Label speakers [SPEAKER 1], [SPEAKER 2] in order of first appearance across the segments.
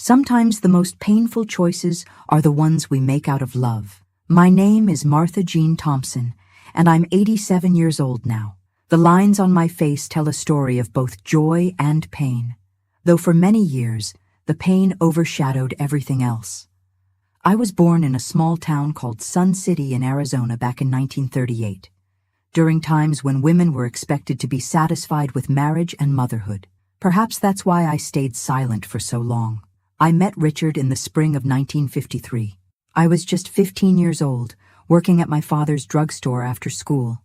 [SPEAKER 1] Sometimes the most painful choices are the ones we make out of love. My name is Martha Jean Thompson, and I'm 87 years old now. The lines on my face tell a story of both joy and pain, though for many years, the pain overshadowed everything else. I was born in a small town called Sun City in Arizona back in 1938, during times when women were expected to be satisfied with marriage and motherhood. Perhaps that's why I stayed silent for so long. I met Richard in the spring of 1953. I was just 15 years old, working at my father's drugstore after school.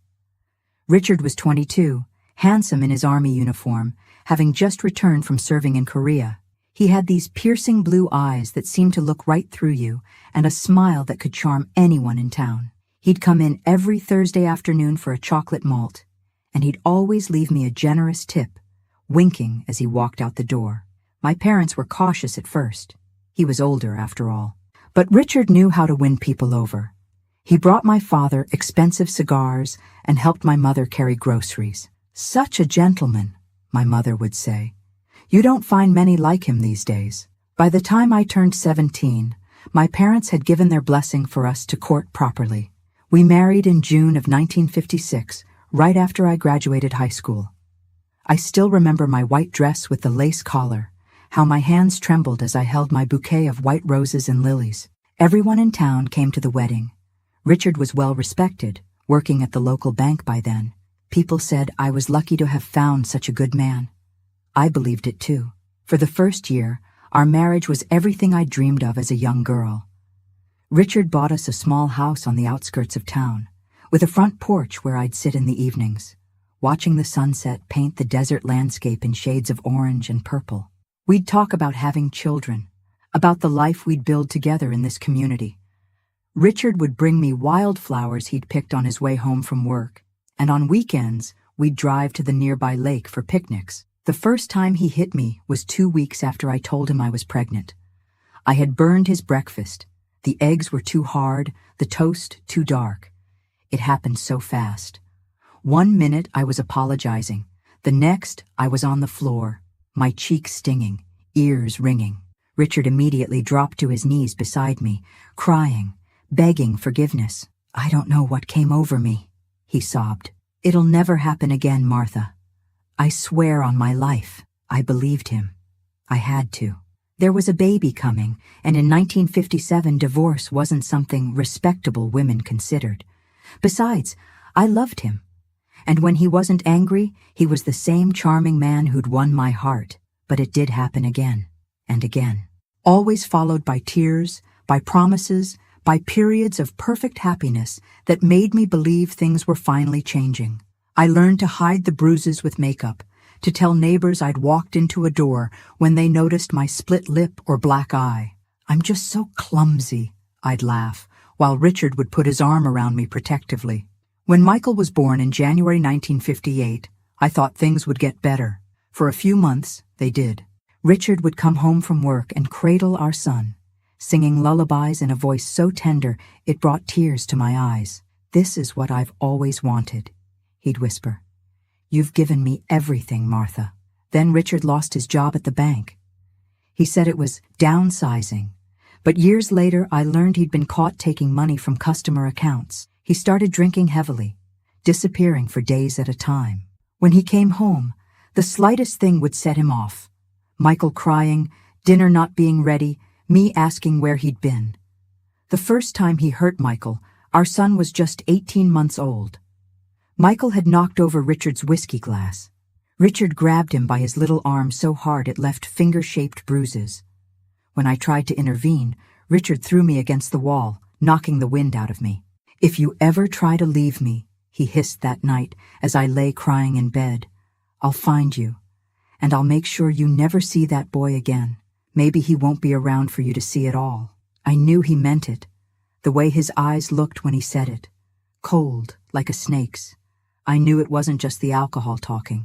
[SPEAKER 1] Richard was 22, handsome in his army uniform, having just returned from serving in Korea. He had these piercing blue eyes that seemed to look right through you, and a smile that could charm anyone in town. He'd come in every Thursday afternoon for a chocolate malt, and he'd always leave me a generous tip, winking as he walked out the door. My parents were cautious at first. He was older, after all. But Richard knew how to win people over. He brought my father expensive cigars and helped my mother carry groceries. "Such a gentleman," my mother would say. "You don't find many like him these days." By the time I turned 17, my parents had given their blessing for us to court properly. We married in June of 1956, right after I graduated high school. I still remember my white dress with the lace collar, how my hands trembled as I held my bouquet of white roses and lilies. Everyone in town came to the wedding. Richard was well respected, working at the local bank by then. People said I was lucky to have found such a good man. I believed it too. For the first year, our marriage was everything I dreamed of as a young girl. Richard bought us a small house on the outskirts of town, with a front porch where I'd sit in the evenings, watching the sunset paint the desert landscape in shades of orange and purple. We'd talk about having children, about the life we'd build together in this community. Richard would bring me wildflowers he'd picked on his way home from work, and on weekends, we'd drive to the nearby lake for picnics. The first time he hit me was 2 weeks after I told him I was pregnant. I had burned his breakfast. The eggs were too hard, the toast too dark. It happened so fast. 1 minute I was apologizing. The next, I was on the floor, my cheeks stinging, ears ringing. Richard immediately dropped to his knees beside me, crying, begging forgiveness. "I don't know what came over me," he sobbed. "It'll never happen again, Martha. I swear on my life." I believed him. I had to. There was a baby coming, and in 1957 divorce wasn't something respectable women considered. Besides, I loved him. And when he wasn't angry, he was the same charming man who'd won my heart. But it did happen again, and again. Always followed by tears, by promises, by periods of perfect happiness that made me believe things were finally changing. I learned to hide the bruises with makeup, to tell neighbors I'd walked into a door when they noticed my split lip or black eye. "I'm just so clumsy," I'd laugh, while Richard would put his arm around me protectively. When Michael was born in January 1958, I thought things would get better. For a few months, they did. Richard would come home from work and cradle our son, singing lullabies in a voice so tender it brought tears to my eyes. "This is what I've always wanted," he'd whisper. "You've given me everything, Martha." Then Richard lost his job at the bank. He said it was downsizing, but years later I learned he'd been caught taking money from customer accounts. He started drinking heavily, disappearing for days at a time. When he came home, the slightest thing would set him off. Michael crying, dinner not being ready, me asking where he'd been. The first time he hurt Michael, our son was just 18 months old. Michael had knocked over Richard's whiskey glass. Richard grabbed him by his little arm so hard it left finger-shaped bruises. When I tried to intervene, Richard threw me against the wall, knocking the wind out of me. "If you ever try to leave me," he hissed that night as I lay crying in bed, "I'll find you, and I'll make sure you never see that boy again. Maybe he won't be around for you to see at all." I knew he meant it, the way his eyes looked when he said it, cold like a snake's. I knew it wasn't just the alcohol talking.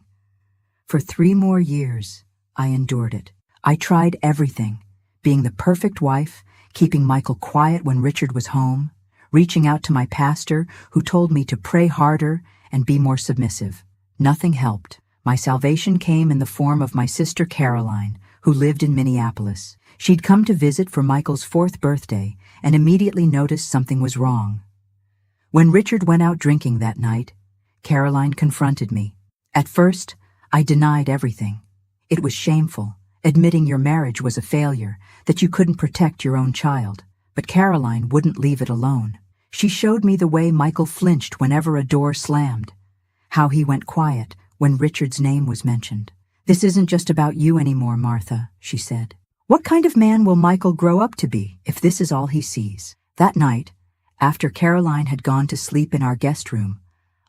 [SPEAKER 1] For 3 more years, I endured it. I tried everything, being the perfect wife, keeping Michael quiet when Richard was home, reaching out to my pastor who told me to pray harder and be more submissive. Nothing helped. My salvation came in the form of my sister Caroline, who lived in Minneapolis. She'd come to visit for Michael's 4th birthday and immediately noticed something was wrong. When Richard went out drinking that night, Caroline confronted me. At first, I denied everything. It was shameful, admitting your marriage was a failure, that you couldn't protect your own child. But Caroline wouldn't leave it alone. She showed me the way Michael flinched whenever a door slammed, how he went quiet when Richard's name was mentioned. "This isn't just about you anymore, Martha," she said. "What kind of man will Michael grow up to be if this is all he sees?" That night, after Caroline had gone to sleep in our guest room,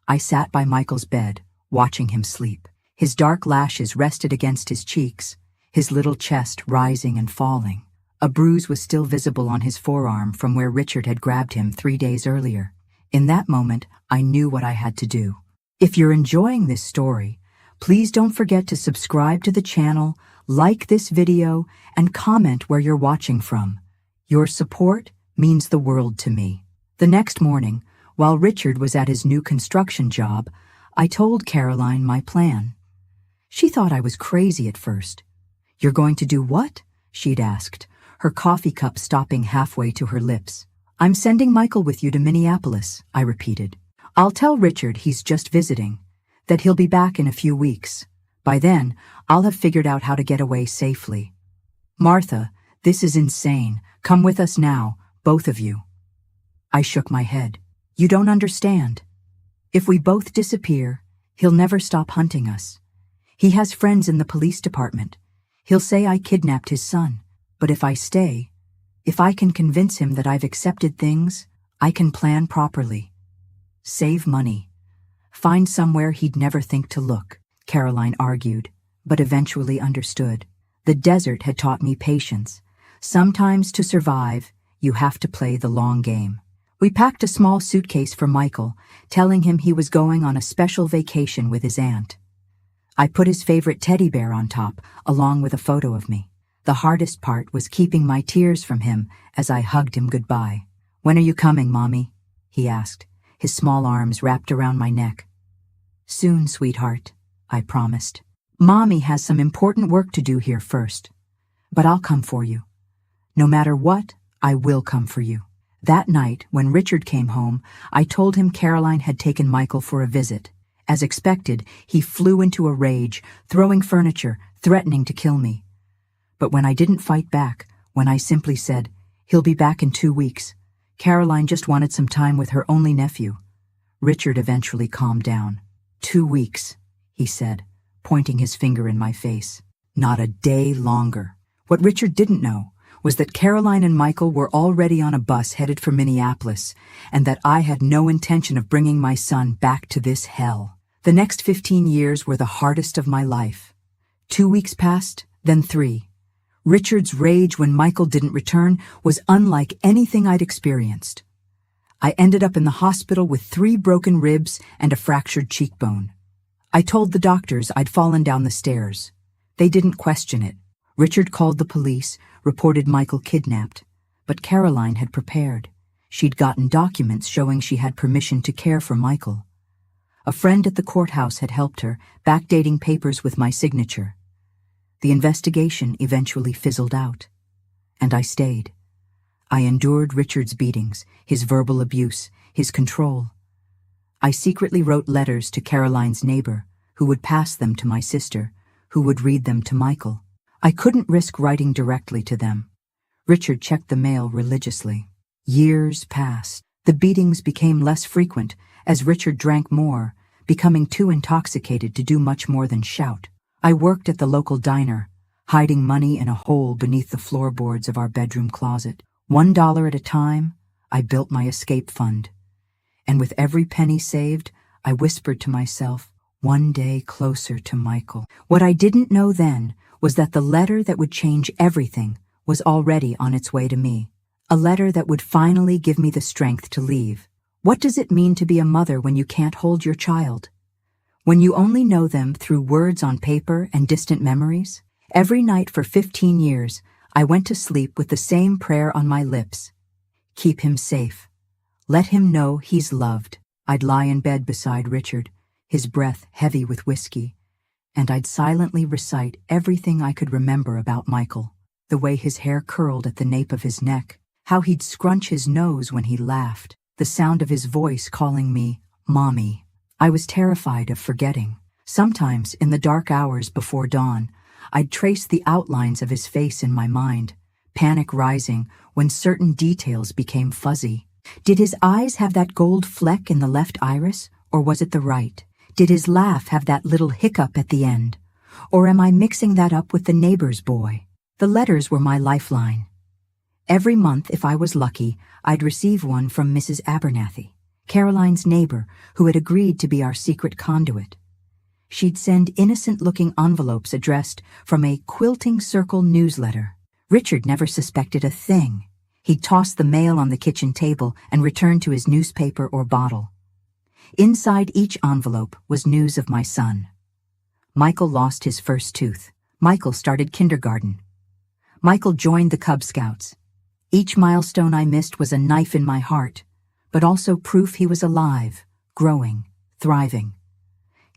[SPEAKER 1] I sat by Michael's bed, watching him sleep. His dark lashes rested against his cheeks, his little chest rising and falling. A bruise was still visible on his forearm from where Richard had grabbed him 3 days earlier. In that moment, I knew what I had to do. If you're enjoying this story, please don't forget to subscribe to the channel, like this video, and comment where you're watching from. Your support means the world to me. The next morning, while Richard was at his new construction job, I told Caroline my plan. She thought I was crazy at first. "You're going to do what?" she'd asked, her coffee cup stopping halfway to her lips. "I'm sending Michael with you to Minneapolis," I repeated. "I'll tell Richard he's just visiting, that he'll be back in a few weeks. By then, I'll have figured out how to get away safely." "Martha, this is insane. Come with us now, both of you." I shook my head. "You don't understand. If we both disappear, he'll never stop hunting us. He has friends in the police department. He'll say I kidnapped his son. But if I stay, if I can convince him that I've accepted things, I can plan properly. Save money. Find somewhere he'd never think to look." Caroline argued, but eventually understood. The desert had taught me patience. Sometimes to survive, you have to play the long game. We packed a small suitcase for Michael, telling him he was going on a special vacation with his aunt. I put his favorite teddy bear on top, along with a photo of me. The hardest part was keeping my tears from him as I hugged him goodbye. "When are you coming, Mommy?" he asked, his small arms wrapped around my neck. "Soon, sweetheart," I promised. "Mommy has some important work to do here first. But I'll come for you. No matter what, I will come for you." That night, when Richard came home, I told him Caroline had taken Michael for a visit. As expected, he flew into a rage, throwing furniture, threatening to kill me. But when I didn't fight back, when I simply said, "He'll be back in 2 weeks," Caroline just wanted some time with her only nephew. Richard eventually calmed down. "2 weeks," he said, pointing his finger in my face. "Not a day longer." What Richard didn't know was that Caroline and Michael were already on a bus headed for Minneapolis, and that I had no intention of bringing my son back to this hell. The next 15 years were the hardest of my life. 2 weeks passed, then 3. Richard's rage when Michael didn't return was unlike anything I'd experienced. I ended up in the hospital with 3 broken ribs and a fractured cheekbone. I told the doctors I'd fallen down the stairs. They didn't question it. Richard called the police, reported Michael kidnapped. But Caroline had prepared. She'd gotten documents showing she had permission to care for Michael. A friend at the courthouse had helped her, backdating papers with my signature. The investigation eventually fizzled out, and I stayed. I endured Richard's beatings, his verbal abuse, his control. I secretly wrote letters to Caroline's neighbor, who would pass them to my sister, who would read them to Michael. I couldn't risk writing directly to them. Richard checked the mail religiously. Years passed. The beatings became less frequent as Richard drank more, becoming too intoxicated to do much more than shout. I worked at the local diner, hiding money in a hole beneath the floorboards of our bedroom closet. $1 at a time, I built my escape fund. And with every penny saved, I whispered to myself, one day closer to Michael. What I didn't know then was that the letter that would change everything was already on its way to me. A letter that would finally give me the strength to leave. What does it mean to be a mother when you can't hold your child? When you only know them through words on paper and distant memories? Every night for 15 years, I went to sleep with the same prayer on my lips. Keep him safe. Let him know he's loved. I'd lie in bed beside Richard, his breath heavy with whiskey, and I'd silently recite everything I could remember about Michael. The way his hair curled at the nape of his neck, how he'd scrunch his nose when he laughed, the sound of his voice calling me Mommy. I was terrified of forgetting. Sometimes, in the dark hours before dawn, I'd trace the outlines of his face in my mind, panic rising when certain details became fuzzy. Did his eyes have that gold fleck in the left iris, or was it the right? Did his laugh have that little hiccup at the end? Or am I mixing that up with the neighbor's boy? The letters were my lifeline. Every month, if I was lucky, I'd receive one from Mrs. Abernathy, Caroline's neighbor, who had agreed to be our secret conduit. She'd send innocent-looking envelopes addressed from a Quilting Circle newsletter. Richard never suspected a thing. He'd toss the mail on the kitchen table and return to his newspaper or bottle. Inside each envelope was news of my son. Michael lost his first tooth. Michael started kindergarten. Michael joined the Cub Scouts. Each milestone I missed was a knife in my heart, but also proof he was alive, growing, thriving.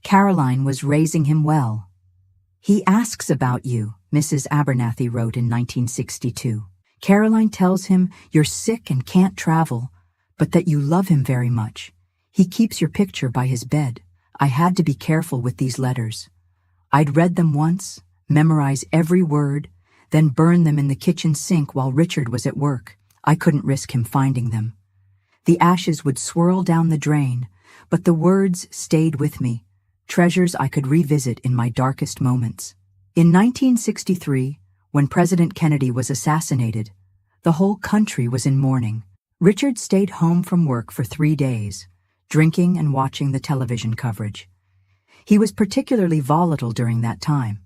[SPEAKER 1] Caroline was raising him well. He asks about you, Mrs. Abernathy wrote in 1962. Caroline tells him you're sick and can't travel, but that you love him very much. He keeps your picture by his bed. I had to be careful with these letters. I'd read them once, memorize every word, then burn them in the kitchen sink while Richard was at work. I couldn't risk him finding them. The ashes would swirl down the drain, but the words stayed with me, treasures I could revisit in my darkest moments. In 1963, when President Kennedy was assassinated, the whole country was in mourning. Richard stayed home from work for 3 days, drinking and watching the television coverage. He was particularly volatile during that time,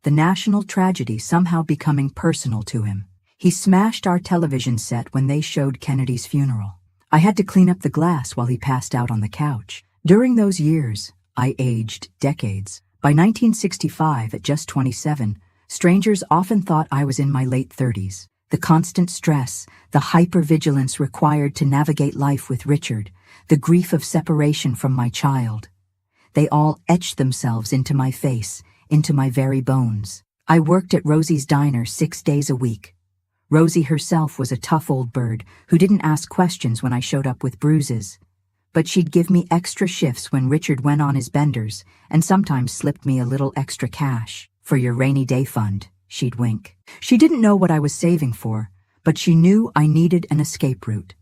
[SPEAKER 1] the national tragedy somehow becoming personal to him. He smashed our television set when they showed Kennedy's funeral. I had to clean up the glass while he passed out on the couch. During those years, I aged decades. By 1965, at just 27, strangers often thought I was in my late 30s. The constant stress, the hypervigilance required to navigate life with Richard, the grief of separation from my child. They all etched themselves into my face, into my very bones. I worked at Rosie's Diner 6 days a week. Rosie herself was a tough old bird who didn't ask questions when I showed up with bruises. But she'd give me extra shifts when Richard went on his benders and sometimes slipped me a little extra cash. For your rainy day fund, she'd wink. She didn't know what I was saving for, but she knew I needed an escape route.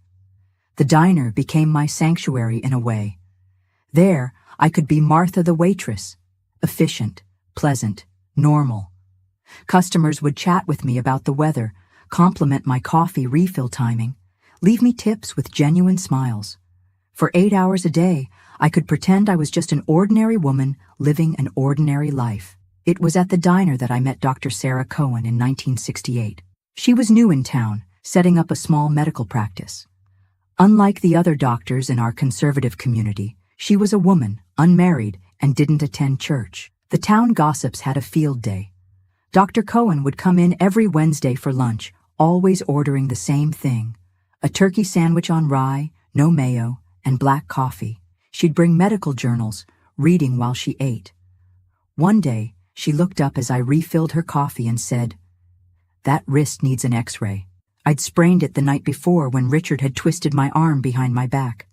[SPEAKER 1] The diner became my sanctuary in a way. There, I could be Martha the waitress, efficient, pleasant, normal. Customers would chat with me about the weather, compliment my coffee refill timing, leave me tips with genuine smiles. For 8 hours a day, I could pretend I was just an ordinary woman living an ordinary life. It was at the diner that I met Dr. Sarah Cohen in 1968. She was new in town, setting up a small medical practice. Unlike the other doctors in our conservative community, she was a woman, unmarried, and didn't attend church. The town gossips had a field day. Dr. Cohen would come in every Wednesday for lunch, always ordering the same thing: a turkey sandwich on rye, no mayo, and black coffee. She'd bring medical journals, reading while she ate. One day, she looked up as I refilled her coffee and said, "That wrist needs an X-ray." I'd sprained it the night before when Richard had twisted my arm behind my back.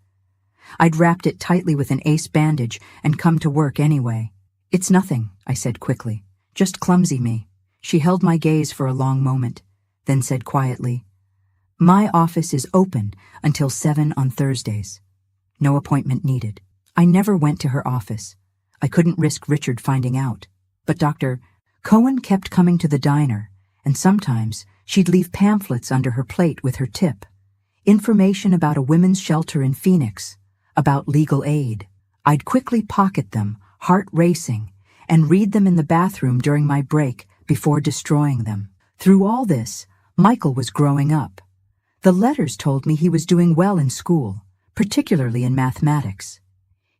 [SPEAKER 1] I'd wrapped it tightly with an ace bandage and come to work anyway. "It's nothing," I said quickly. "Just clumsy me." She held my gaze for a long moment, then said quietly, "My office is open until 7 on Thursdays. No appointment needed." I never went to her office. I couldn't risk Richard finding out. But Dr. Cohen kept coming to the diner, and sometimes she'd leave pamphlets under her plate with her tip. Information about a women's shelter in Phoenix, about legal aid. I'd quickly pocket them, heart racing, and read them in the bathroom during my break before destroying them. Through all this, Michael was growing up. The letters told me he was doing well in school, particularly in mathematics.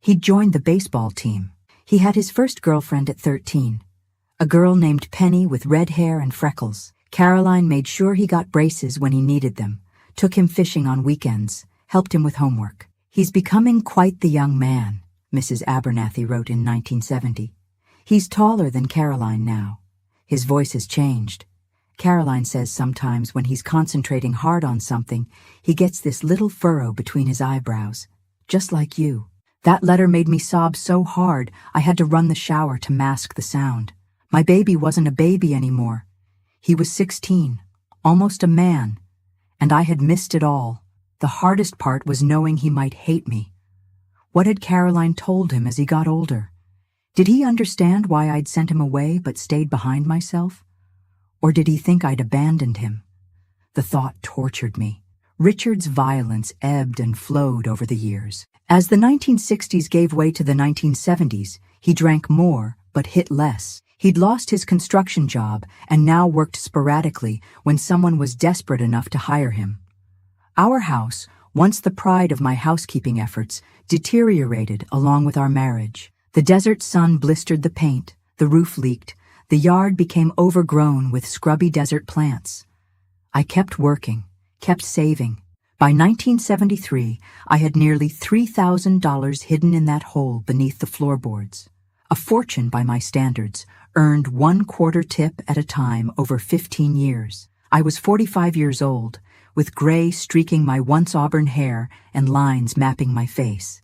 [SPEAKER 1] He'd joined the baseball team. He had his first girlfriend at 13, a girl named Penny with red hair and freckles. Caroline made sure he got braces when he needed them, took him fishing on weekends, helped him with homework. "He's becoming quite the young man," Mrs. Abernathy wrote in 1970. He's taller than Caroline now. His voice has changed. Caroline says sometimes when he's concentrating hard on something, he gets this little furrow between his eyebrows. Just like you. That letter made me sob so hard I had to run the shower to mask the sound. My baby wasn't a baby anymore. He was 16, almost a man, and I had missed it all. The hardest part was knowing he might hate me. What had Caroline told him as he got older? Did he understand why I'd sent him away but stayed behind myself? Or did he think I'd abandoned him? The thought tortured me. Richard's violence ebbed and flowed over the years. As the 1960s gave way to the 1970s, he drank more but hit less. He'd lost his construction job and now worked sporadically when someone was desperate enough to hire him. Our house, once the pride of my housekeeping efforts, deteriorated along with our marriage. The desert sun blistered the paint, the roof leaked, the yard became overgrown with scrubby desert plants. I kept working, kept saving. By 1973, I had nearly $3,000 hidden in that hole beneath the floorboards. A fortune by my standards, earned 1/4 tip at a time over 15 years. I was 45 years old, with gray streaking my once auburn hair and lines mapping my face.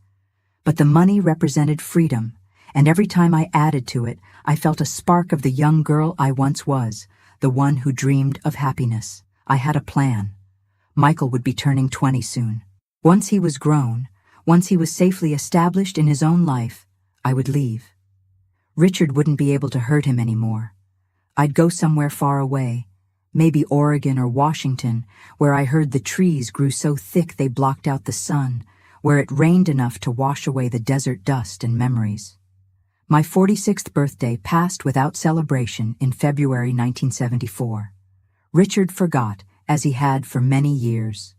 [SPEAKER 1] But the money represented freedom, and every time I added to it, I felt a spark of the young girl I once was, the one who dreamed of happiness. I had a plan. Michael would be turning 20 soon. Once he was grown, once he was safely established in his own life, I would leave. Richard wouldn't be able to hurt him anymore. I'd go somewhere far away, maybe Oregon or Washington, where I heard the trees grew so thick they blocked out the sun, where it rained enough to wash away the desert dust and memories. My 46th birthday passed without celebration in February 1974. Richard forgot, as he had for many years.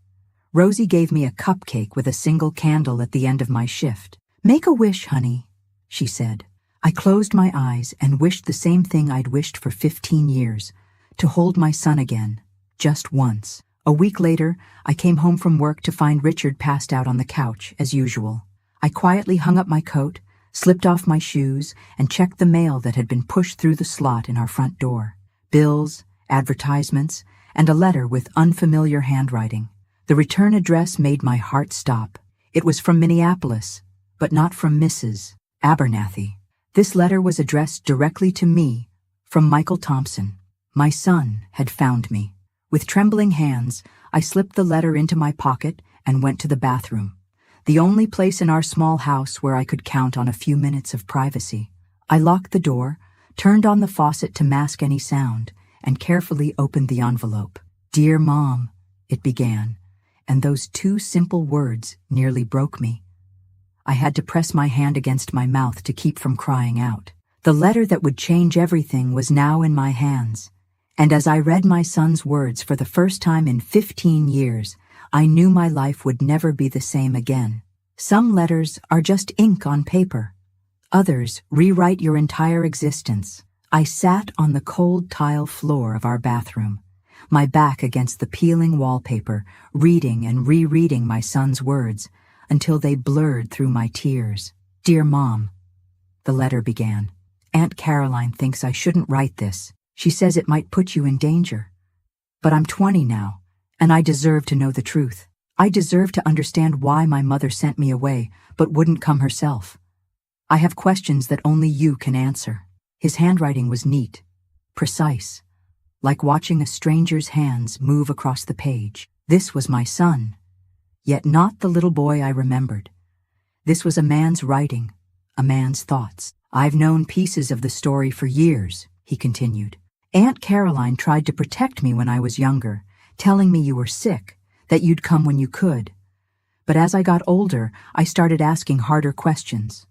[SPEAKER 1] Rosie gave me a cupcake with a single candle at the end of my shift. "Make a wish, honey," she said. I closed my eyes and wished the same thing I'd wished for 15 years, to hold my son again, just once. A week later, I came home from work to find Richard passed out on the couch, as usual. I quietly hung up my coat, slipped off my shoes, and checked the mail that had been pushed through the slot in our front door. Bills, advertisements, and a letter with unfamiliar handwriting. The return address made my heart stop. It was from Minneapolis, but not from Mrs. Abernathy. This letter was addressed directly to me, from Michael Thompson. My son had found me. With trembling hands, I slipped the letter into my pocket and went to the bathroom, the only place in our small house where I could count on a few minutes of privacy. I locked the door, turned on the faucet to mask any sound, and carefully opened the envelope. "Dear Mom," it began, and those two simple words nearly broke me. I had to press my hand against my mouth to keep from crying out. The letter that would change everything was now in my hands, and as I read my son's words for the first time in 15 years, I knew my life would never be the same again. Some letters are just ink on paper. Others rewrite your entire existence. I sat on the cold tile floor of our bathroom, my back against the peeling wallpaper, reading and rereading my son's words, until they blurred through my tears. "Dear Mom," the letter began. "Aunt Caroline thinks I shouldn't write this. She says it might put you in danger. But I'm 20 now, and I deserve to know the truth. I deserve to understand why my mother sent me away, but wouldn't come herself. I have questions that only you can answer." His handwriting was neat, precise, like watching a stranger's hands move across the page. This was my son, yet not the little boy I remembered. This was a man's writing, a man's thoughts. "I've known pieces of the story for years," he continued. "Aunt Caroline tried to protect me when I was younger, telling me you were sick, that you'd come when you could. But as I got older, I started asking harder questions.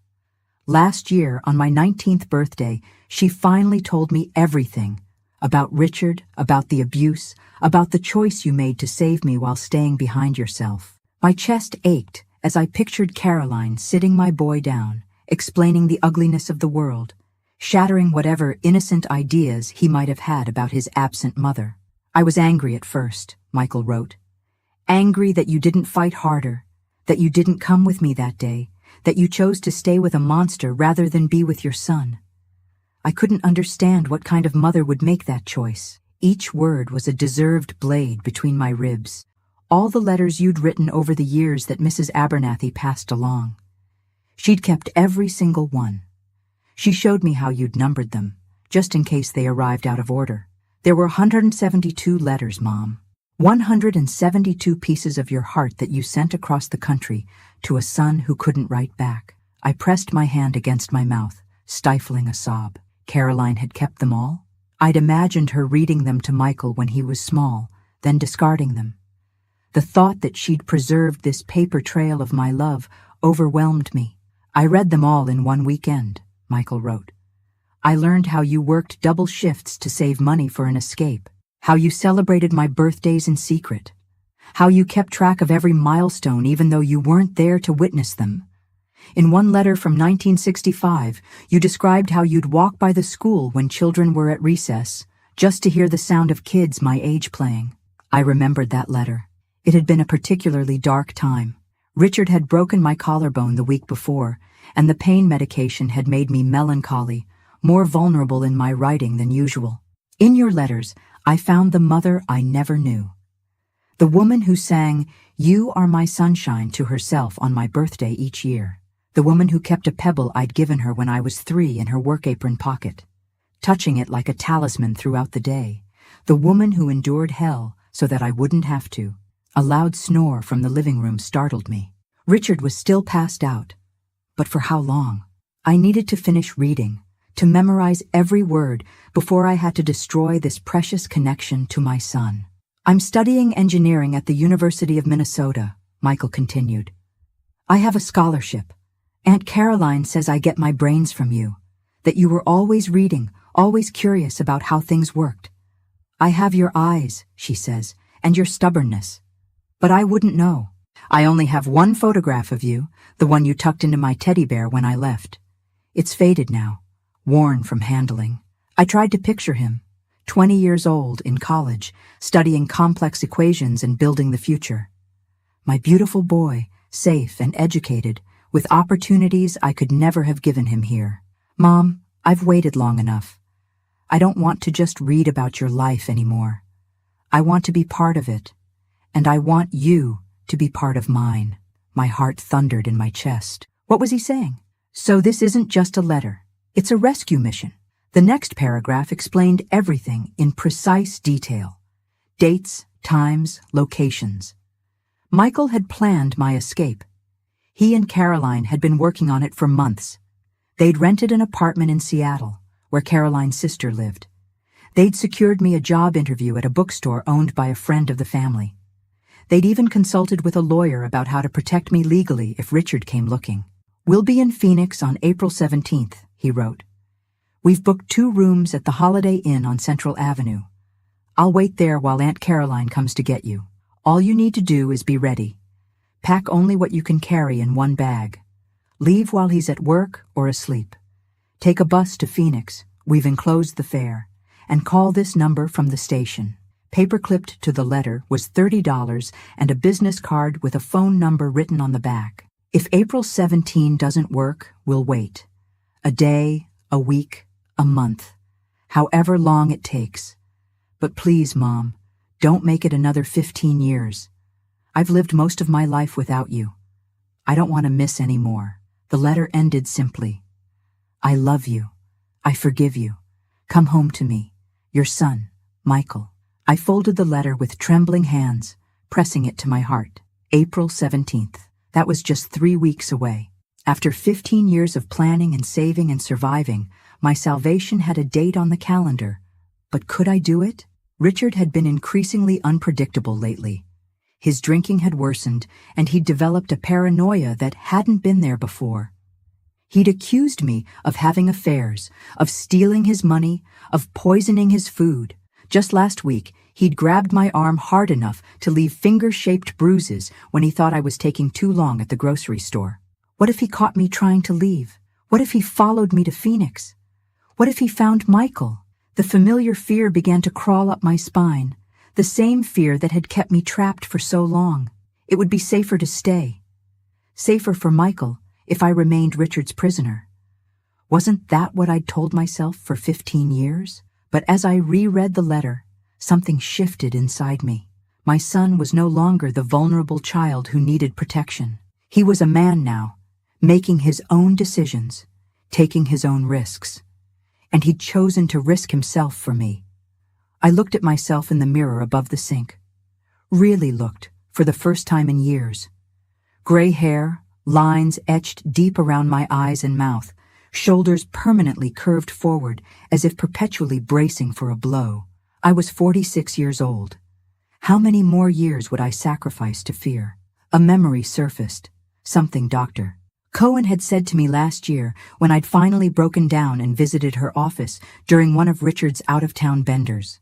[SPEAKER 1] Last year, on my 19th birthday, she finally told me everything. About Richard, about the abuse, about the choice you made to save me while staying behind yourself. My chest ached as I pictured Caroline sitting my boy down, explaining the ugliness of the world, shattering whatever innocent ideas he might have had about his absent mother. "I was angry at first," Michael wrote. "Angry that you didn't fight harder, that you didn't come with me that day, that you chose to stay with a monster rather than be with your son. I couldn't understand what kind of mother would make that choice. Each word was a deserved blade between my ribs. All the letters you'd written over the years that Mrs. Abernathy passed along. She'd kept every single one. She showed me how you'd numbered them, just in case they arrived out of order. There were 172 letters, Mom. 172 pieces of your heart that you sent across the country to a son who couldn't write back. I pressed my hand against my mouth, stifling a sob. Caroline had kept them all? I'd imagined her reading them to Michael when he was small, then discarding them. The thought that she'd preserved this paper trail of my love overwhelmed me. I read them all in one weekend, Michael wrote. I learned how you worked double shifts to save money for an escape, how you celebrated my birthdays in secret, how you kept track of every milestone even though you weren't there to witness them. In one letter from 1965, you described how you'd walk by the school when children were at recess, just to hear the sound of kids my age playing. I remembered that letter. It had been a particularly dark time. Richard had broken my collarbone the week before, and the pain medication had made me melancholy, more vulnerable in my writing than usual. In your letters, I found the mother I never knew. The woman who sang, "You Are My Sunshine" to herself on my birthday each year. The woman who kept a pebble I'd given her when I was 3 in her work apron pocket, touching it like a talisman throughout the day. The woman who endured hell so that I wouldn't have to. A loud snore from the living room startled me. Richard was still passed out. But for how long? I needed to finish reading, to memorize every word before I had to destroy this precious connection to my son. I'm studying engineering at the University of Minnesota, Michael continued. I have a scholarship. Aunt Caroline says I get my brains from you, that you were always reading, always curious about how things worked. I have your eyes, she says, and your stubbornness. But I wouldn't know. I only have one photograph of you, the one you tucked into my teddy bear when I left. It's faded now, worn from handling. I tried to picture him, 20 years old, in college, studying complex equations and building the future. My beautiful boy, safe and educated, with opportunities I could never have given him here. Mom, I've waited long enough. I don't want to just read about your life anymore. I want to be part of it, and I want you to be part of mine. My heart thundered in my chest. What was he saying? So this isn't just a letter. It's a rescue mission. The next paragraph explained everything in precise detail. Dates, times, locations. Michael had planned my escape. He and Caroline had been working on it for months. They'd rented an apartment in Seattle, where Caroline's sister lived. They'd secured me a job interview at a bookstore owned by a friend of the family. They'd even consulted with a lawyer about how to protect me legally if Richard came looking. We'll be in Phoenix on April 17th, he wrote. We've booked 2 rooms at the Holiday Inn on Central Avenue. I'll wait there while Aunt Caroline comes to get you. All you need to do is be ready. Pack only what you can carry in one bag. Leave while he's at work or asleep. Take a bus to Phoenix, we've enclosed the fare, and call this number from the station. Paper-clipped to the letter was $30 and a business card with a phone number written on the back. If April 17 doesn't work, we'll wait. A day, a week, a month. However long it takes. But please, Mom, don't make it another 15 years. I've lived most of my life without you. I don't want to miss any more. The letter ended simply. I love you. I forgive you. Come home to me. Your son, Michael. I folded the letter with trembling hands, pressing it to my heart. April 17th. That was just 3 weeks away. After 15 years of planning and saving and surviving, my salvation had a date on the calendar. But could I do it? Richard had been increasingly unpredictable lately. His drinking had worsened, and he'd developed a paranoia that hadn't been there before. He'd accused me of having affairs, of stealing his money, of poisoning his food. Just last week, he'd grabbed my arm hard enough to leave finger-shaped bruises when he thought I was taking too long at the grocery store. What if he caught me trying to leave? What if he followed me to Phoenix? What if he found Michael? The familiar fear began to crawl up my spine. The same fear that had kept me trapped for so long. It would be safer to stay. Safer for Michael if I remained Richard's prisoner. Wasn't that what I'd told myself for 15 years? But as I reread the letter, something shifted inside me. My son was no longer the vulnerable child who needed protection. He was a man now, making his own decisions, taking his own risks. And he'd chosen to risk himself for me. I looked at myself in the mirror above the sink. Really looked, for the first time in years. Gray hair, lines etched deep around my eyes and mouth, shoulders permanently curved forward as if perpetually bracing for a blow. I was 46 years old. How many more years would I sacrifice to fear? A memory surfaced. Something Dr. Cohen had said to me last year when I'd finally broken down and visited her office during one of Richard's out-of-town benders.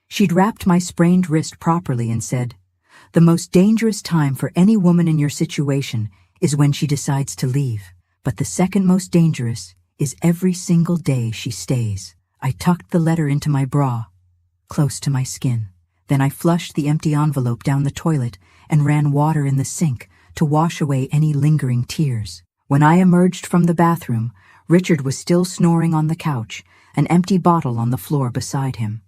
[SPEAKER 1] She'd wrapped my sprained wrist properly and said, "The most dangerous time for any woman in your situation is when she decides to leave. But the second most dangerous is every single day she stays." I tucked the letter into my bra, close to my skin. Then I flushed the empty envelope down the toilet and ran water in the sink to wash away any lingering tears. When I emerged from the bathroom, Richard was still snoring on the couch, an empty bottle on the floor beside him.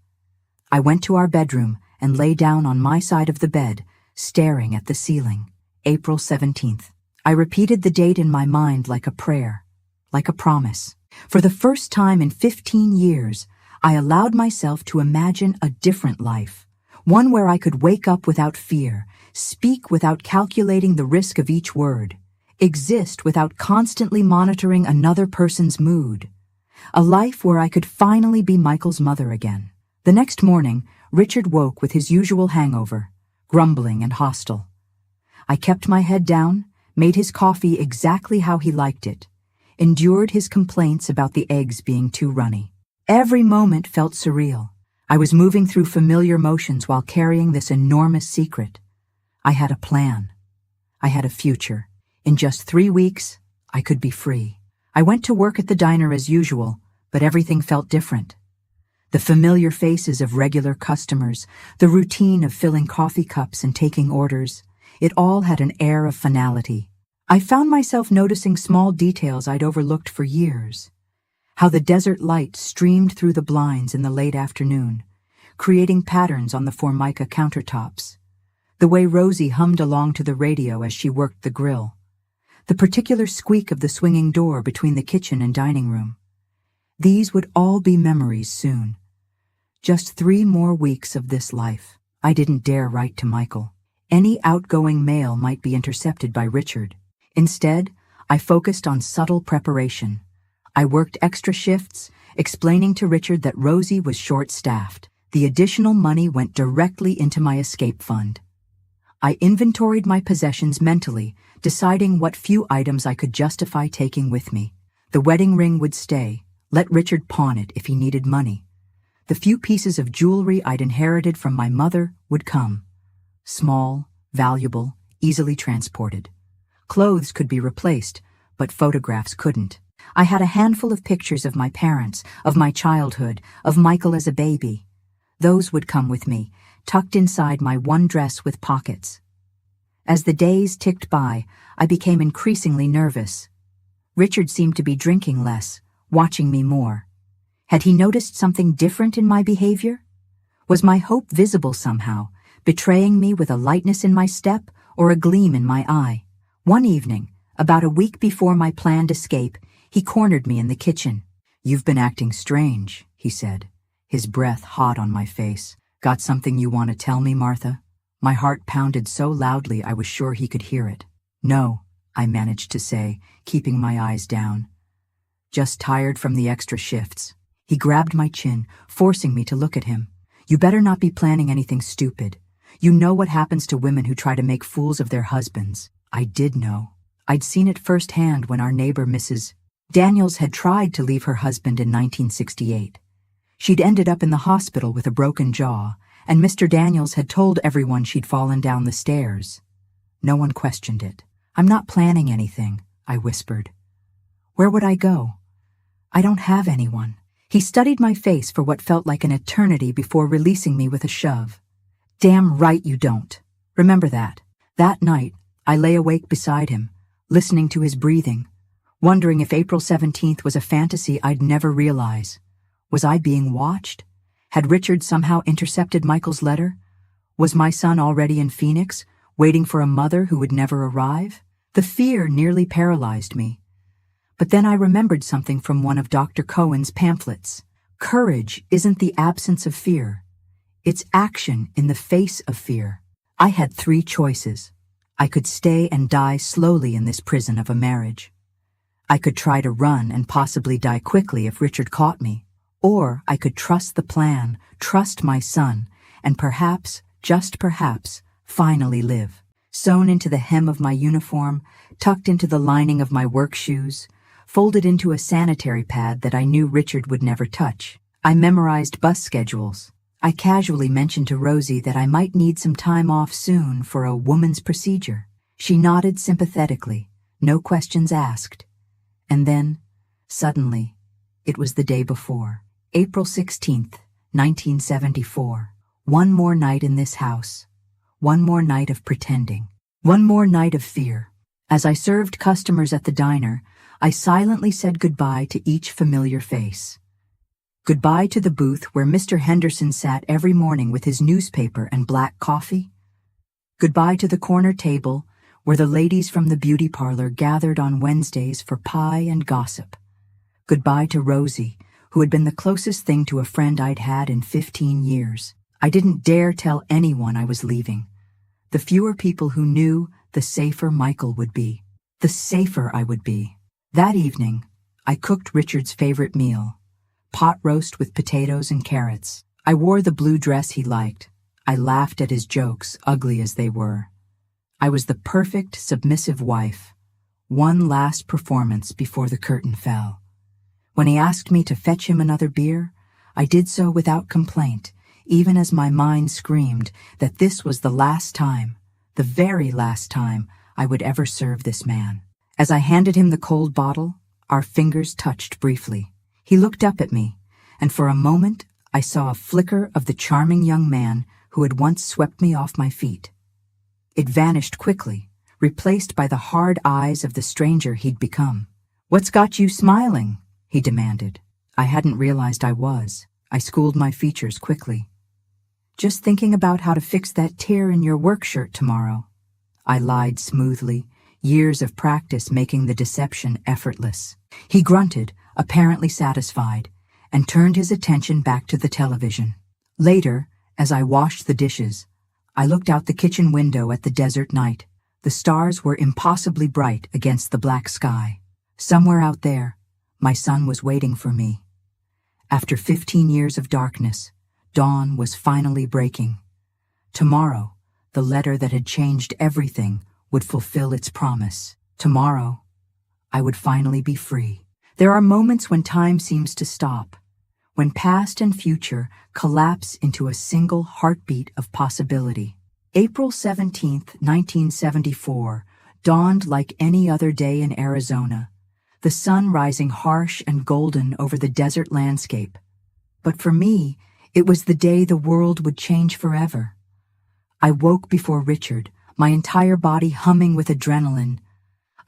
[SPEAKER 1] I went to our bedroom and lay down on my side of the bed, staring at the ceiling. April 17th. I repeated the date in my mind like a prayer, like a promise. For the first time in 15 years, I allowed myself to imagine a different life, one where I could wake up without fear, speak without calculating the risk of each word, exist without constantly monitoring another person's mood. A life where I could finally be Michael's mother again. The next morning, Richard woke with his usual hangover, grumbling and hostile. I kept my head down, made his coffee exactly how he liked it, endured his complaints about the eggs being too runny. Every moment felt surreal. I was moving through familiar motions while carrying this enormous secret. I had a plan. I had a future. In just 3 weeks, I could be free. I went to work at the diner as usual, but everything felt different. The familiar faces of regular customers, the routine of filling coffee cups and taking orders, it all had an air of finality. I found myself noticing small details I'd overlooked for years. How the desert light streamed through the blinds in the late afternoon, creating patterns on the Formica countertops. The way Rosie hummed along to the radio as she worked the grill. The particular squeak of the swinging door between the kitchen and dining room. These would all be memories soon. Just 3 more weeks of this life. I didn't dare write to Michael. Any outgoing mail might be intercepted by Richard. Instead, I focused on subtle preparation. I worked extra shifts, explaining to Richard that Rosie was short-staffed. The additional money went directly into my escape fund. I inventoried my possessions mentally, deciding what few items I could justify taking with me. The wedding ring would stay. Let Richard pawn it if he needed money. The few pieces of jewelry I'd inherited from my mother would come. Small, valuable, easily transported. Clothes could be replaced, but photographs couldn't. I had a handful of pictures of my parents, of my childhood, of Michael as a baby. Those would come with me, tucked inside my one dress with pockets. As the days ticked by, I became increasingly nervous. Richard seemed to be drinking less, watching me more. Had he noticed something different in my behavior? Was my hope visible somehow, betraying me with a lightness in my step or a gleam in my eye? One evening, about a week before my planned escape, he cornered me in the kitchen. "You've been acting strange," he said, his breath hot on my face. "Got something you want to tell me, Martha?" My heart pounded so loudly I was sure he could hear it. "No," I managed to say, keeping my eyes down. "Just tired from the extra shifts." He grabbed my chin, forcing me to look at him. "You better not be planning anything stupid. You know what happens to women who try to make fools of their husbands." I did know. I'd seen it firsthand when our neighbor Mrs. Daniels had tried to leave her husband in 1968. She'd ended up in the hospital with a broken jaw, and Mr. Daniels had told everyone she'd fallen down the stairs. No one questioned it. "I'm not planning anything," I whispered. "Where would I go? I don't have anyone." He studied my face for what felt like an eternity before releasing me with a shove. "Damn right you don't. Remember that." That night, I lay awake beside him, listening to his breathing, wondering if April 17th was a fantasy I'd never realize. Was I being watched? Had Richard somehow intercepted Michael's letter? Was my son already in Phoenix, waiting for a mother who would never arrive? The fear nearly paralyzed me. But then I remembered something from one of Dr. Cohen's pamphlets. Courage isn't the absence of fear. It's action in the face of fear. I had 3 choices. I could stay and die slowly in this prison of a marriage. I could try to run and possibly die quickly if Richard caught me. Or I could trust the plan, trust my son, and perhaps, just perhaps, finally live. Sewn into the hem of my uniform, tucked into the lining of my work shoes, folded into a sanitary pad that I knew Richard would never touch. I memorized bus schedules. I casually mentioned to Rosie that I might need some time off soon for a woman's procedure. She nodded sympathetically, no questions asked. And then, suddenly, it was the day before. April 16th, 1974. One more night in this house. One more night of pretending. One more night of fear. As I served customers at the diner, I silently said goodbye to each familiar face. Goodbye to the booth where Mr. Henderson sat every morning with his newspaper and black coffee. Goodbye to the corner table where the ladies from the beauty parlor gathered on Wednesdays for pie and gossip. Goodbye to Rosie, who had been the closest thing to a friend I'd had in 15 years. I didn't dare tell anyone I was leaving. The fewer people who knew, the safer Michael would be. The safer I would be. That evening, I cooked Richard's favorite meal, pot roast with potatoes and carrots. I wore the blue dress he liked. I laughed at his jokes, ugly as they were. I was the perfect, submissive wife. One last performance before the curtain fell. When he asked me to fetch him another beer, I did so without complaint, even as my mind screamed that this was the last time, the very last time, I would ever serve this man. As I handed him the cold bottle, our fingers touched briefly. He looked up at me, and for a moment I saw a flicker of the charming young man who had once swept me off my feet. It vanished quickly, replaced by the hard eyes of the stranger he'd become. "What's got you smiling?" he demanded. I hadn't realized I was. I schooled my features quickly. "Just thinking about how to fix that tear in your work shirt tomorrow." I lied smoothly, years of practice making the deception effortless. He grunted, apparently satisfied, and turned his attention back to the television. Later, as I washed the dishes, I looked out the kitchen window at the desert night. The stars were impossibly bright against the black sky. Somewhere out there, my son was waiting for me. After 15 years of darkness, dawn was finally breaking. Tomorrow, the letter that had changed everything would fulfill its promise. Tomorrow, I would finally be free. There are moments when time seems to stop, when past and future collapse into a single heartbeat of possibility. April 17th, 1974, dawned like any other day in Arizona, the sun rising harsh and golden over the desert landscape. But for me, it was the day the world would change forever. I woke before Richard, my entire body humming with adrenaline.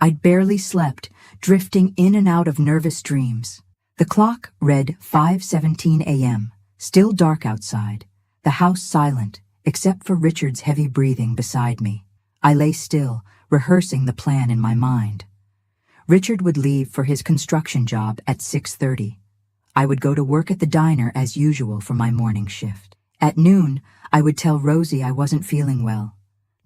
[SPEAKER 1] I'd barely slept, drifting in and out of nervous dreams. The clock read 5:17 a.m., still dark outside, the house silent, except for Richard's heavy breathing beside me. I lay still, rehearsing the plan in my mind. Richard would leave for his construction job at 6:30. I would go to work at the diner as usual for my morning shift. At noon, I would tell Rosie I wasn't feeling well.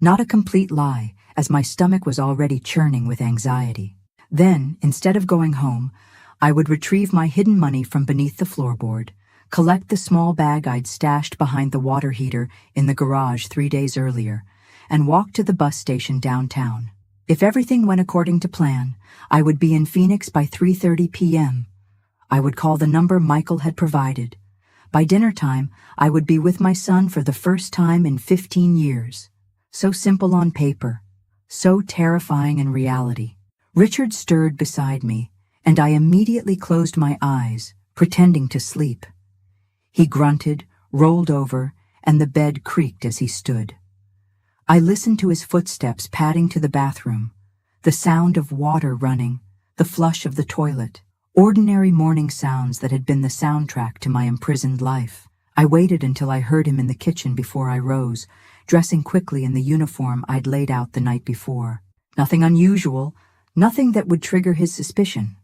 [SPEAKER 1] Not a complete lie, as my stomach was already churning with anxiety. Then, instead of going home, I would retrieve my hidden money from beneath the floorboard, collect the small bag I'd stashed behind the water heater in the garage 3 days earlier, and walk to the bus station downtown. If everything went according to plan, I would be in Phoenix by 3:30 p.m. I would call the number Michael had provided. By dinner time, I would be with my son for the first time in 15 years. So simple on paper, so terrifying in reality. Richard stirred beside me, and I immediately closed my eyes, pretending to sleep. He grunted, rolled over, and the bed creaked as he stood. I listened to his footsteps padding to the bathroom, the sound of water running, the flush of the toilet, ordinary morning sounds that had been the soundtrack to my imprisoned life. I waited until I heard him in the kitchen before I rose, dressing quickly in the uniform I'd laid out the night before. Nothing unusual, nothing that would trigger his suspicion.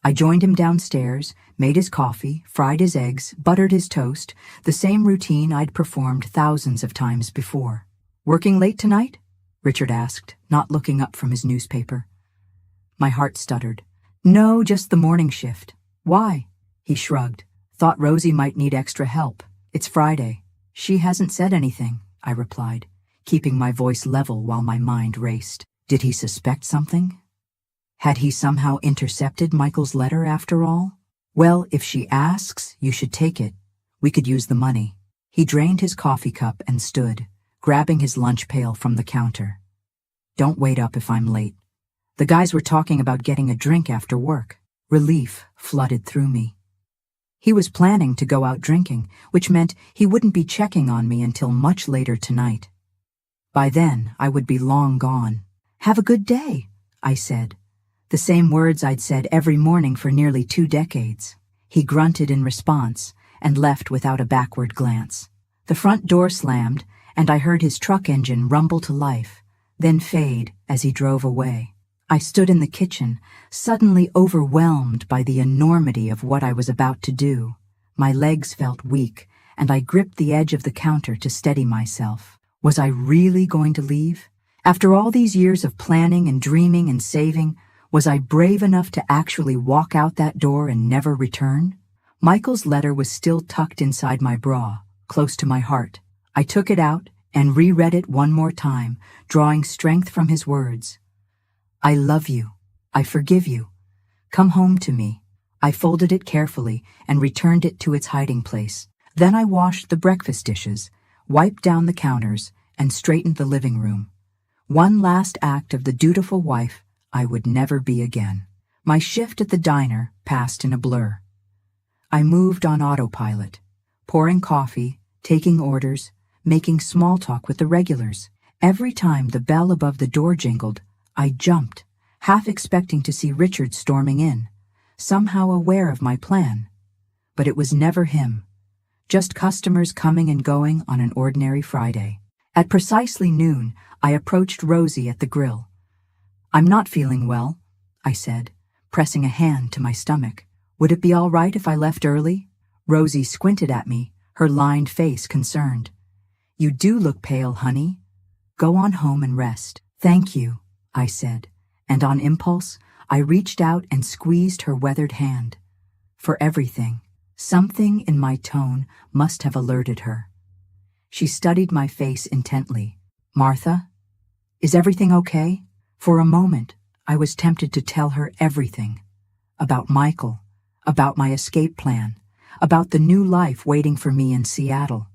[SPEAKER 1] I joined him downstairs, made his coffee, fried his eggs, buttered his toast, the same routine I'd performed thousands of times before. "Working late tonight?" Richard asked, not looking up from his newspaper. My heart stuttered. "No, just the morning shift." "Why?" He shrugged. "Thought Rosie might need extra help. It's Friday." "She hasn't said anything," I replied, keeping my voice level while my mind raced. Did he suspect something? Had he somehow intercepted Michael's letter after all? "Well, if she asks, you should take it. We could use the money." He drained his coffee cup and stood, grabbing his lunch pail from the counter. "Don't wait up if I'm late. The guys were talking about getting a drink after work." Relief flooded through me. He was planning to go out drinking, which meant he wouldn't be checking on me until much later tonight. By then, I would be long gone. "Have a good day," I said, the same words I'd said every morning for nearly 2 decades. He grunted in response and left without a backward glance. The front door slammed, and I heard his truck engine rumble to life, then fade as he drove away. I stood in the kitchen, suddenly overwhelmed by the enormity of what I was about to do. My legs felt weak, and I gripped the edge of the counter to steady myself. Was I really going to leave? After all these years of planning and dreaming and saving, was I brave enough to actually walk out that door and never return? Michael's letter was still tucked inside my bra, close to my heart. I took it out and reread it one more time, drawing strength from his words. "I love you. I forgive you. Come home to me." I folded it carefully and returned it to its hiding place. Then I washed the breakfast dishes, wiped down the counters, and straightened the living room. One last act of the dutiful wife I would never be again. My shift at the diner passed in a blur. I moved on autopilot, pouring coffee, taking orders, making small talk with the regulars. Every time the bell above the door jingled, I jumped, half expecting to see Richard storming in, somehow aware of my plan. But it was never him, just customers coming and going on an ordinary Friday. At precisely noon, I approached Rosie at the grill. "I'm not feeling well," I said, pressing a hand to my stomach. "Would it be all right if I left early?" Rosie squinted at me, her lined face concerned. "You do look pale, honey. Go on home and rest." "Thank you," I said, and on impulse, I reached out and squeezed her weathered hand. For everything, something in my tone must have alerted her. She studied my face intently. "Martha, is everything okay?" For a moment, I was tempted to tell her everything. About Michael, about my escape plan, about the new life waiting for me in Seattle.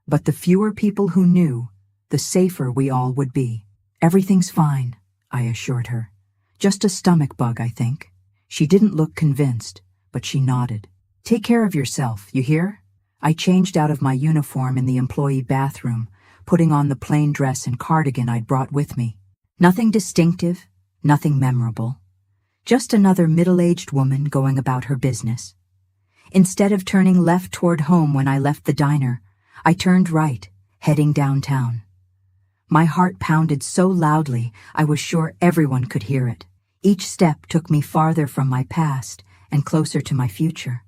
[SPEAKER 1] But the fewer people who knew, the safer we all would be. "Everything's fine," I assured her. "Just a stomach bug, I think." She didn't look convinced, but she nodded. "Take care of yourself, you hear?" I changed out of my uniform in the employee bathroom, putting on the plain dress and cardigan I'd brought with me. Nothing distinctive, nothing memorable. Just another middle-aged woman going about her business. Instead of turning left toward home when I left the diner, I turned right, heading downtown. My heart pounded so loudly I was sure everyone could hear it. Each step took me farther from my past and closer to my future.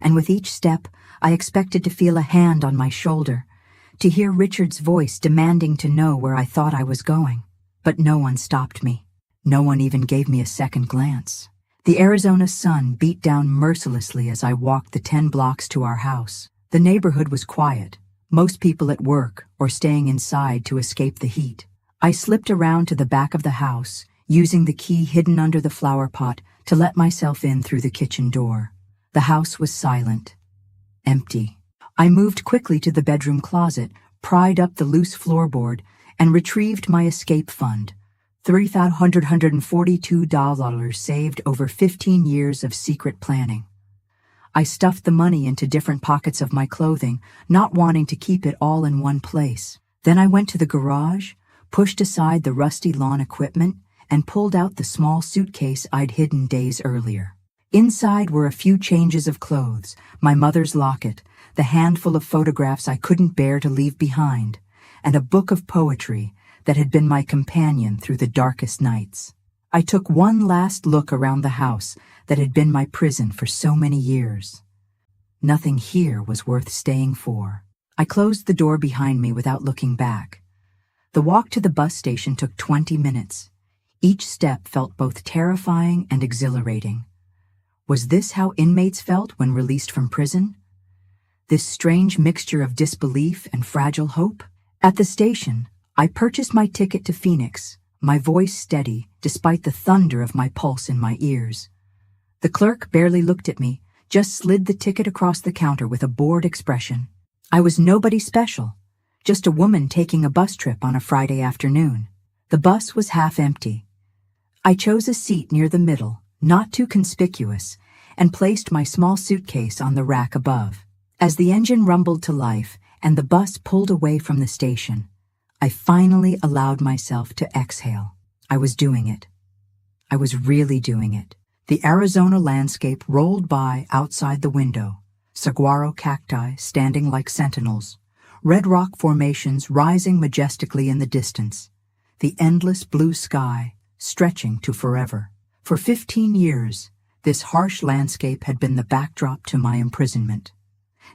[SPEAKER 1] And with each step, I expected to feel a hand on my shoulder, to hear Richard's voice demanding to know where I thought I was going. But no one stopped me. No one even gave me a second glance. The Arizona sun beat down mercilessly as I walked the 10 blocks to our house. The neighborhood was quiet, most people at work or staying inside to escape the heat. I slipped around to the back of the house, using the key hidden under the flower pot to let myself in through the kitchen door. The house was silent, empty. I moved quickly to the bedroom closet, pried up the loose floorboard, and retrieved my escape fund, $342 saved over 15 years of secret planning. I stuffed the money into different pockets of my clothing, not wanting to keep it all in one place. Then I went to the garage, pushed aside the rusty lawn equipment, and pulled out the small suitcase I'd hidden days earlier. Inside were a few changes of clothes, my mother's locket, the handful of photographs I couldn't bear to leave behind, and a book of poetry that had been my companion through the darkest nights. I took one last look around the house that had been my prison for so many years. Nothing here was worth staying for. I closed the door behind me without looking back. The walk to the bus station took 20 minutes. Each step felt both terrifying and exhilarating. Was this how inmates felt when released from prison? This strange mixture of disbelief and fragile hope? At the station, I purchased my ticket to Phoenix, my voice steady despite the thunder of my pulse in my ears. The clerk barely looked at me, just slid the ticket across the counter with a bored expression. I was nobody special, just a woman taking a bus trip on a Friday afternoon. The bus was half empty. I chose a seat near the middle, not too conspicuous, and placed my small suitcase on the rack above. As the engine rumbled to life and the bus pulled away from the station, I finally allowed myself to exhale. I was doing it. I was really doing it. The Arizona landscape rolled by outside the window, saguaro cacti standing like sentinels, red rock formations rising majestically in the distance, the endless blue sky stretching to forever. For 15 years, this harsh landscape had been the backdrop to my imprisonment.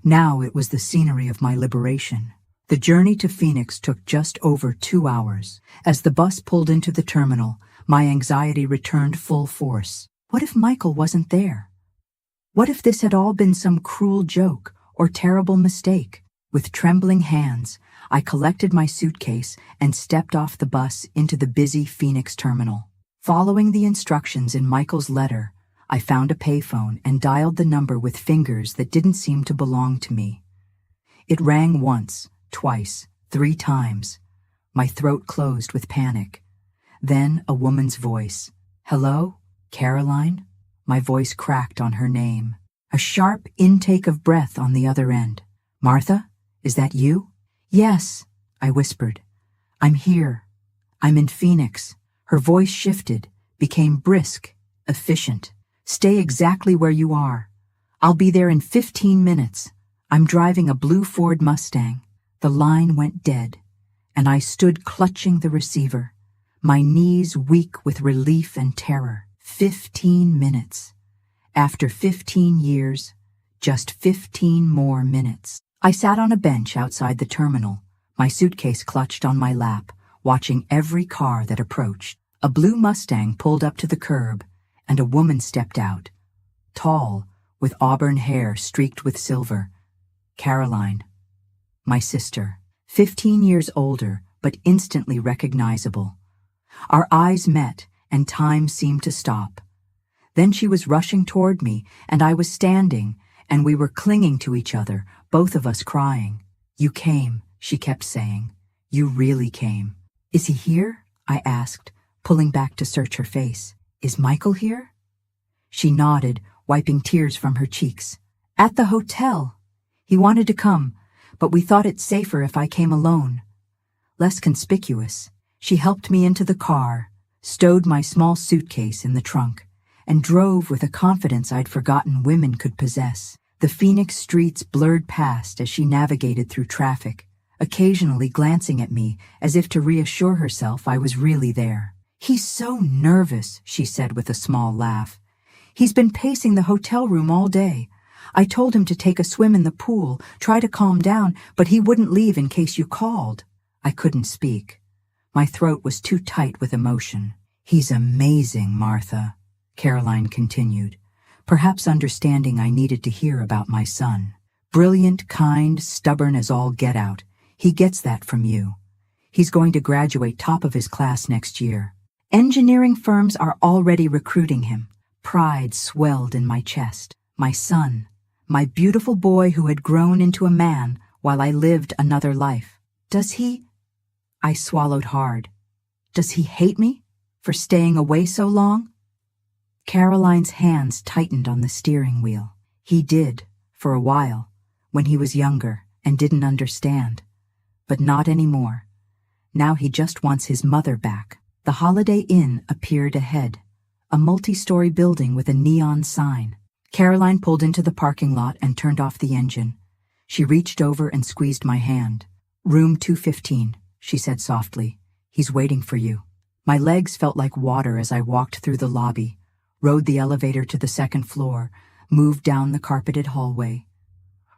[SPEAKER 1] Now it was the scenery of my liberation. The journey to Phoenix took just over 2 hours. As the bus pulled into the terminal, my anxiety returned full force. What if Michael wasn't there? What if this had all been some cruel joke or terrible mistake? With trembling hands, I collected my suitcase and stepped off the bus into the busy Phoenix terminal. Following the instructions in Michael's letter, I found a payphone and dialed the number with fingers that didn't seem to belong to me. It rang once, twice, 3 times. My throat closed with panic. Then a woman's voice. "Hello, Caroline?" My voice cracked on her name. A sharp intake of breath on the other end. "Martha, is that you?" "Yes," I whispered. "I'm here. I'm in Phoenix." Her voice shifted, became brisk, efficient. "Stay exactly where you are. I'll be there in 15 minutes. I'm driving a blue Ford Mustang." The line went dead, and I stood clutching the receiver, my knees weak with relief and terror. 15 minutes. After 15 years, just 15 more minutes. I sat on a bench outside the terminal, my suitcase clutched on my lap, watching every car that approached. A blue Mustang pulled up to the curb, and a woman stepped out. Tall, with auburn hair streaked with silver. Caroline. My sister. 15 years older, but instantly recognizable. Our eyes met, and time seemed to stop. Then she was rushing toward me, and I was standing, and we were clinging to each other, both of us crying. "You came," she kept saying. "You really came." "Is he here?" I asked, pulling back to search her face. "Is Michael here?" She nodded, wiping tears from her cheeks. "At the hotel. He wanted to come, but we thought it safer if I came alone." Less conspicuous, she helped me into the car, stowed my small suitcase in the trunk, and drove with a confidence I'd forgotten women could possess. The Phoenix streets blurred past as she navigated through traffic, occasionally glancing at me as if to reassure herself I was really there. "He's so nervous," she said with a small laugh. "He's been pacing the hotel room all day. I told him to take a swim in the pool, try to calm down, but he wouldn't leave in case you called." I couldn't speak. My throat was too tight with emotion. "He's amazing, Martha," Caroline continued, perhaps understanding I needed to hear about my son. "Brilliant, kind, stubborn as all get out. He gets that from you. He's going to graduate top of his class next year. Engineering firms are already recruiting him." Pride swelled in my chest. My son, my beautiful boy who had grown into a man while I lived another life. "Does he—" I swallowed hard. "Does he hate me for staying away so long?" Caroline's hands tightened on the steering wheel. "He did, for a while, when he was younger and didn't understand. But not anymore. Now he just wants his mother back." The Holiday Inn appeared ahead, a multi-story building with a neon sign. Caroline pulled into the parking lot and turned off the engine. She reached over and squeezed my hand. "Room 215, she said softly. "He's waiting for you." My legs felt like water as I walked through the lobby, rode the elevator to the second floor, moved down the carpeted hallway.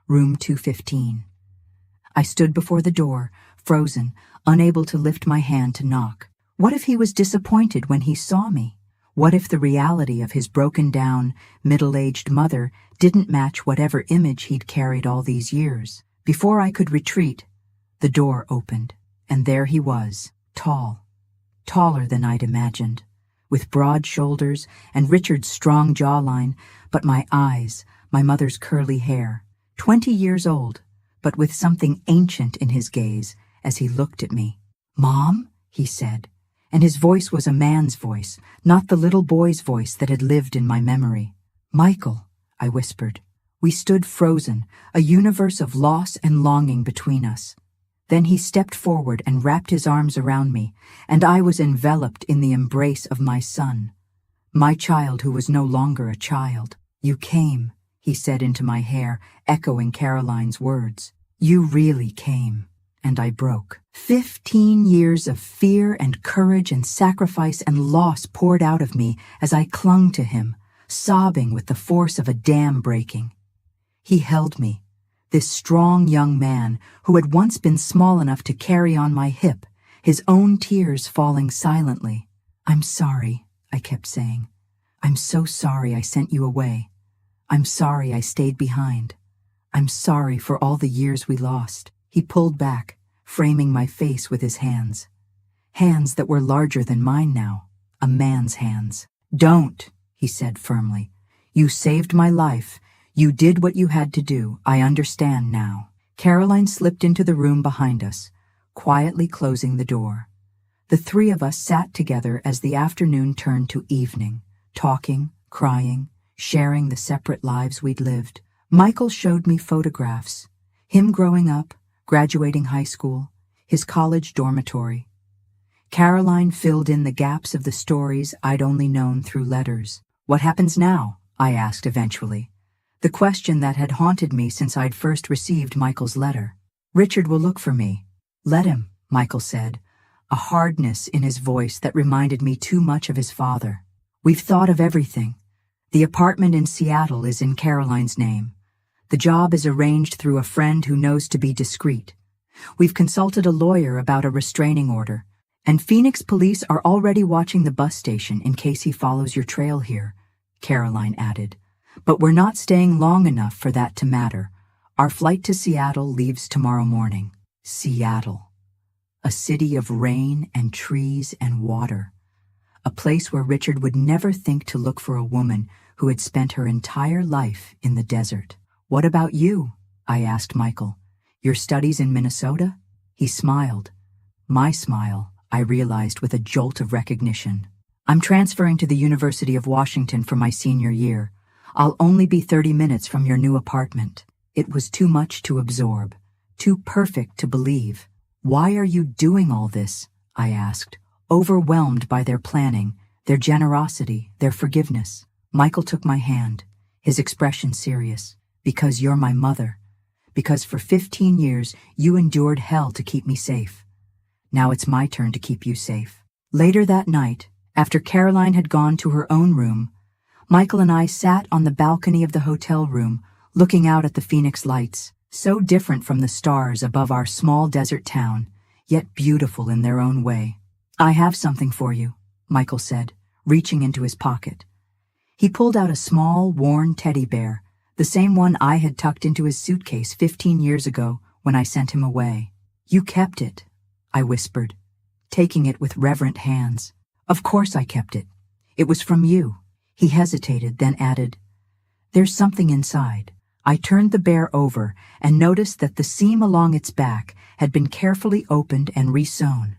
[SPEAKER 1] Room 215. I stood before the door, frozen, unable to lift my hand to knock. What if he was disappointed when he saw me? What if the reality of his broken-down, middle-aged mother didn't match whatever image he'd carried all these years? Before I could retreat, the door opened, and there he was, tall, taller than I'd imagined, with broad shoulders and Richard's strong jawline, but my eyes, my mother's curly hair, 20 years old, but with something ancient in his gaze as he looked at me. "Mom?" he said, and his voice was a man's voice, not the little boy's voice that had lived in my memory. "Michael," I whispered. We stood frozen, a universe of loss and longing between us. Then he stepped forward and wrapped his arms around me, and I was enveloped in the embrace of my son, my child who was no longer a child. "You came," he said into my hair, echoing Caroline's words. "You really came." And I broke. 15 years of fear and courage and sacrifice and loss poured out of me as I clung to him, sobbing with the force of a dam breaking. He held me, this strong young man who had once been small enough to carry on my hip, his own tears falling silently. "I'm sorry," I kept saying. "I'm so sorry I sent you away. I'm sorry I stayed behind. I'm sorry for all the years we lost." He pulled back, framing my face with his hands. Hands that were larger than mine now, a man's hands. "Don't," he said firmly. "You saved my life. You did what you had to do. I understand now." Caroline slipped into the room behind us, quietly closing the door. The three of us sat together as the afternoon turned to evening, talking, crying, sharing the separate lives we'd lived. Michael showed me photographs, him growing up, graduating high school, his college dormitory. Caroline filled in the gaps of the stories I'd only known through letters. "What happens now?" I asked eventually, the question that had haunted me since I'd first received Michael's letter. "Richard will look for me." "Let him," Michael said, a hardness in his voice that reminded me too much of his father. "We've thought of everything. The apartment in Seattle is in Caroline's name. The job is arranged through a friend who knows to be discreet. We've consulted a lawyer about a restraining order, and Phoenix police are already watching the bus station in case he follows your trail here," Caroline added. "But we're not staying long enough for that to matter. Our flight to Seattle leaves tomorrow morning." Seattle. A city of rain and trees and water. A place where Richard would never think to look for a woman who had spent her entire life in the desert. "What about you?" I asked Michael. "Your studies in Minnesota?" He smiled. My smile, I realized with a jolt of recognition. "I'm transferring to the University of Washington for my senior year. I'll only be 30 minutes from your new apartment." It was too much to absorb, too perfect to believe. "Why are you doing all this?" I asked, overwhelmed by their planning, their generosity, their forgiveness. Michael took my hand, his expression serious. "Because you're my mother. Because for 15 years you endured hell to keep me safe. Now it's my turn to keep you safe." Later that night, after Caroline had gone to her own room, Michael and I sat on the balcony of the hotel room, looking out at the Phoenix lights, so different from the stars above our small desert town, yet beautiful in their own way. "I have something for you," Michael said, reaching into his pocket. He pulled out a small, worn teddy bear, the same one I had tucked into his suitcase 15 years ago when I sent him away. "You kept it," I whispered, taking it with reverent hands. "Of course I kept it. It was from you." He hesitated, then added, "There's something inside." I turned the bear over and noticed that the seam along its back had been carefully opened and re-sewn.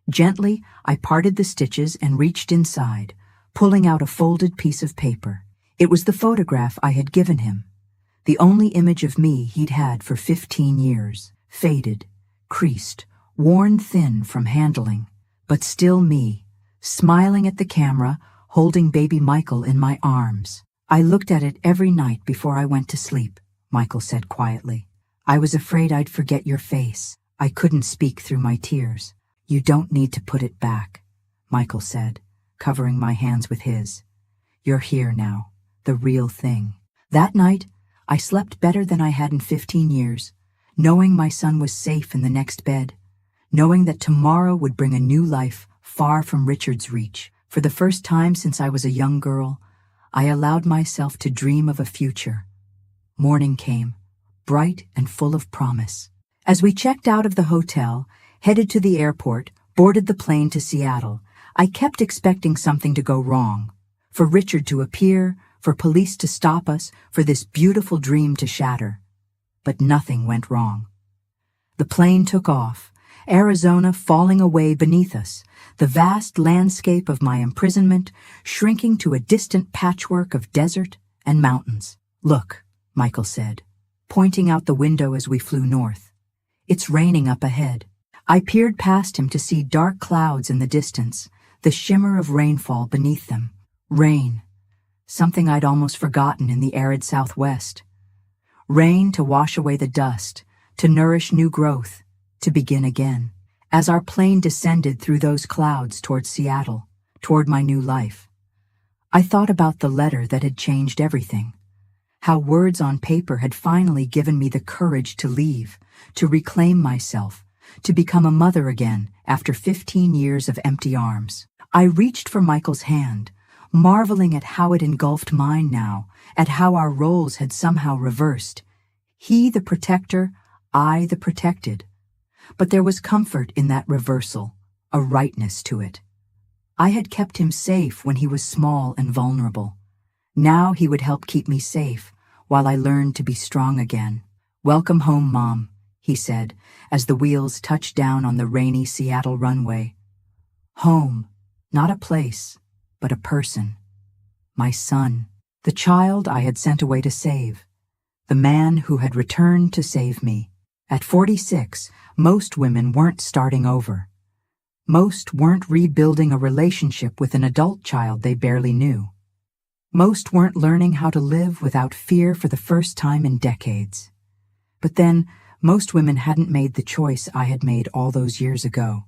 [SPEAKER 1] Gently, I parted the stitches and reached inside, pulling out a folded piece of paper. It was the photograph I had given him, the only image of me he'd had for 15 years, faded, creased, worn thin from handling, but still me, smiling at the camera, holding baby Michael in my arms. "I looked at it every night before I went to sleep," Michael said quietly. "I was afraid I'd forget your face." I couldn't speak through my tears. "You don't need to put it back," Michael said, covering my hands with his. "You're here now, the real thing." That night, I slept better than I had in 15 years, knowing my son was safe in the next bed, knowing that tomorrow would bring a new life far from Richard's reach. For the first time since I was a young girl, I allowed myself to dream of a future. Morning came, bright and full of promise. As we checked out of the hotel, headed to the airport, boarded the plane to Seattle, I kept expecting something to go wrong. For Richard to appear, for police to stop us, for this beautiful dream to shatter. But nothing went wrong. The plane took off, Arizona falling away beneath us, the vast landscape of my imprisonment shrinking to a distant patchwork of desert and mountains. "Look," Michael said, pointing out the window as we flew north. "It's raining up ahead." I peered past him to see dark clouds in the distance, the shimmer of rainfall beneath them. Rain, something I'd almost forgotten in the arid Southwest. Rain to wash away the dust, to nourish new growth, to begin again. As our plane descended through those clouds toward Seattle, toward my new life, I thought about the letter that had changed everything. How words on paper had finally given me the courage to leave, to reclaim myself, to become a mother again after 15 years of empty arms. I reached for Michael's hand, marveling at how it engulfed mine now, at how our roles had somehow reversed. He the protector, I the protected. But there was comfort in that reversal, a rightness to it. I had kept him safe when he was small and vulnerable. Now he would help keep me safe while I learned to be strong again. "Welcome home, Mom," he said, as the wheels touched down on the rainy Seattle runway. Home, not a place, but a person. My son, the child I had sent away to save, the man who had returned to save me. At 46, most women weren't starting over. Most weren't rebuilding a relationship with an adult child they barely knew. Most weren't learning how to live without fear for the first time in decades. But then, most women hadn't made the choice I had made all those years ago.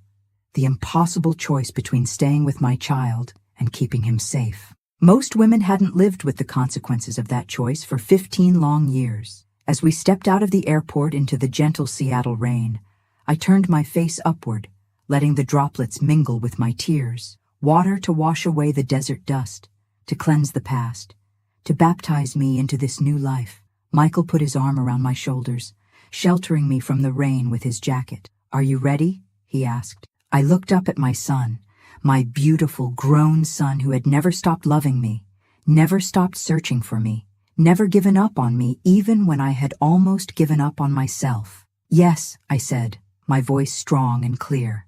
[SPEAKER 1] The impossible choice between staying with my child and keeping him safe. Most women hadn't lived with the consequences of that choice for 15 long years. As we stepped out of the airport into the gentle Seattle rain, I turned my face upward, letting the droplets mingle with my tears. Water to wash away the desert dust, to cleanse the past, to baptize me into this new life. Michael put his arm around my shoulders, sheltering me from the rain with his jacket. "Are you ready?" he asked. I looked up at my son, my beautiful, grown son who had never stopped loving me, never stopped searching for me, never given up on me even when I had almost given up on myself. "Yes," I said, my voice strong and clear.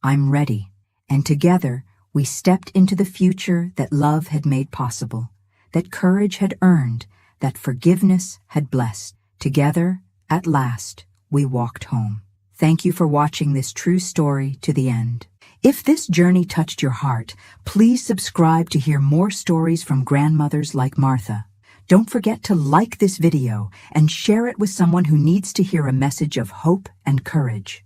[SPEAKER 1] "I'm ready." And together, we stepped into the future that love had made possible, that courage had earned, that forgiveness had blessed. Together, at last, we walked home. Thank you for watching this true story to the end. If this journey touched your heart, please subscribe to hear more stories from grandmothers like Martha. Don't forget to like this video and share it with someone who needs to hear a message of hope and courage.